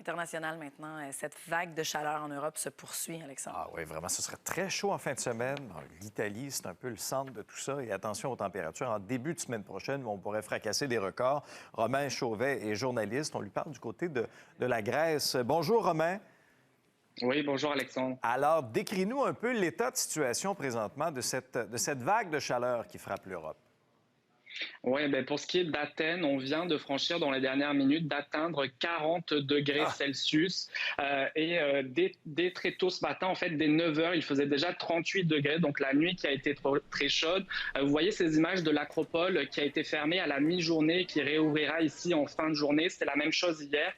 international maintenant. Cette vague de chaleur en Europe se poursuit, Alexandre. Ah oui, vraiment, ce serait très chaud en fin de semaine. L'Italie, c'est un peu le centre de tout ça. Et attention aux températures. En début de semaine prochaine, on pourrait fracasser des records. Romain Chauvet est journaliste. On lui parle du côté de la Grèce. Bonjour, Romain. Oui, bonjour Alexandre. Alors, décris-nous un peu l'état de situation présentement de cette vague de chaleur qui frappe l'Europe. Oui, pour ce qui est d'Athènes, on vient de franchir dans les dernières minutes d'atteindre 40 degrés Celsius. Dès très tôt ce matin, en fait, dès 9 heures, il faisait déjà 38 degrés. Donc la nuit qui a été très chaude. Vous voyez ces images de l'Acropole qui a été fermée à la mi-journée, qui réouvrira ici en fin de journée. C'était la même chose hier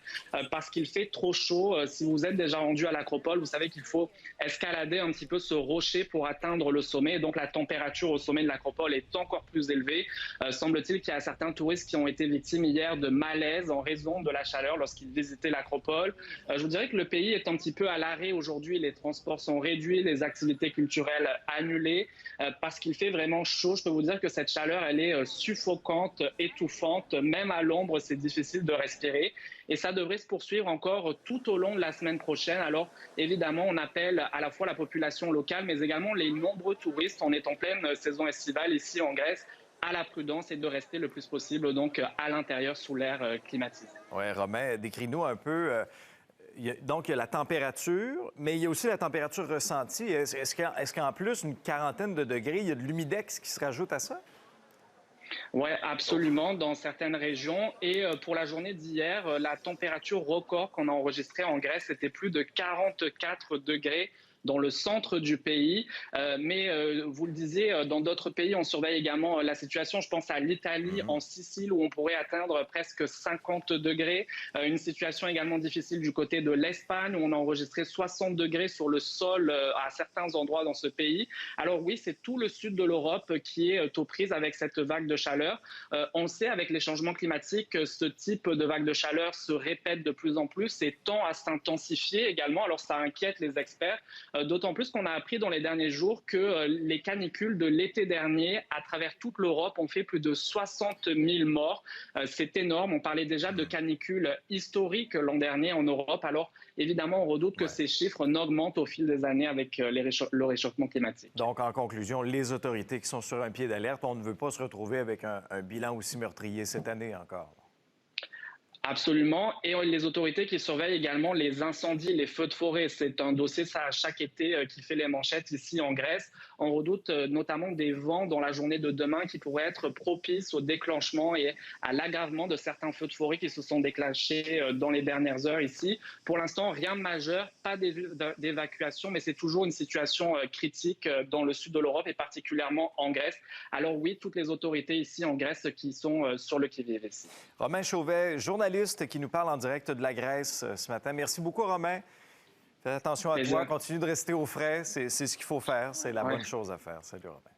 parce qu'il fait trop chaud. Si vous êtes déjà rendu à l'Acropole, vous savez qu'il faut escalader un petit peu ce rocher pour atteindre le sommet. Donc la température au sommet de l'Acropole est encore plus élevée. Semble-t-il qu'il y a certains touristes qui ont été victimes hier de malaise en raison de la chaleur lorsqu'ils visitaient l'Acropole. Je vous dirais que le pays est un petit peu à l'arrêt aujourd'hui. Les transports sont réduits, les activités culturelles annulées parce qu'il fait vraiment chaud. Je peux vous dire que cette chaleur, elle est suffocante, étouffante. Même à l'ombre, c'est difficile de respirer. Et ça devrait se poursuivre encore tout au long de la semaine prochaine. Alors, évidemment, on appelle à la fois la population locale, mais également les nombreux touristes. On est en pleine saison estivale ici en Grèce, à la prudence et de rester le plus possible donc à l'intérieur sous l'air climatisé. Oui, Romain, décris-nous un peu. Donc, il y a la température, mais il y a aussi la température ressentie. Est-ce qu'en plus, une quarantaine de degrés, il y a de l'humidex qui se rajoute à ça? Oui, absolument, dans certaines régions. Et pour la journée d'hier, la température record qu'on a enregistrée en Grèce était plus de 44 degrés dans le centre du pays. Vous le disiez, dans d'autres pays, on surveille également la situation. Je pense à l'Italie, en Sicile, où on pourrait atteindre presque 50 degrés. Une situation également difficile du côté de l'Espagne, où on a enregistré 60 degrés sur le sol à certains endroits dans ce pays. Alors oui, c'est tout le sud de l'Europe qui est aux prises avec cette vague de chaleur. On le sait, avec les changements climatiques, ce type de vague de chaleur se répète de plus en plus et tend à s'intensifier également. Alors ça inquiète les experts. D'autant plus qu'on a appris dans les derniers jours que les canicules de l'été dernier, à travers toute l'Europe, ont fait plus de 60 000 morts. C'est énorme. On parlait déjà de canicules historiques l'an dernier en Europe. Alors, évidemment, on redoute que ces chiffres n'augmentent au fil des années avec le réchauffement climatique. Donc, en conclusion, les autorités qui sont sur un pied d'alerte, on ne veut pas se retrouver avec un bilan aussi meurtrier cette année encore. Absolument. Et les autorités qui surveillent également les incendies, les feux de forêt. C'est un dossier, ça, chaque été, qui fait les manchettes ici en Grèce. On redoute notamment des vents dans la journée de demain qui pourraient être propices au déclenchement et à l'aggravement de certains feux de forêt qui se sont déclenchés dans les dernières heures ici. Pour l'instant, rien de majeur, pas d'évacuation, mais c'est toujours une situation critique dans le sud de l'Europe et particulièrement en Grèce. Alors oui, toutes les autorités ici en Grèce qui sont sur le qui-vive ici. Romain Chauvet, journaliste qui nous parle en direct de la Grèce ce matin. Merci beaucoup, Romain. Fais attention à toi. Continue de rester au frais. C'est ce qu'il faut faire. C'est la bonne chose à faire. Salut, Romain.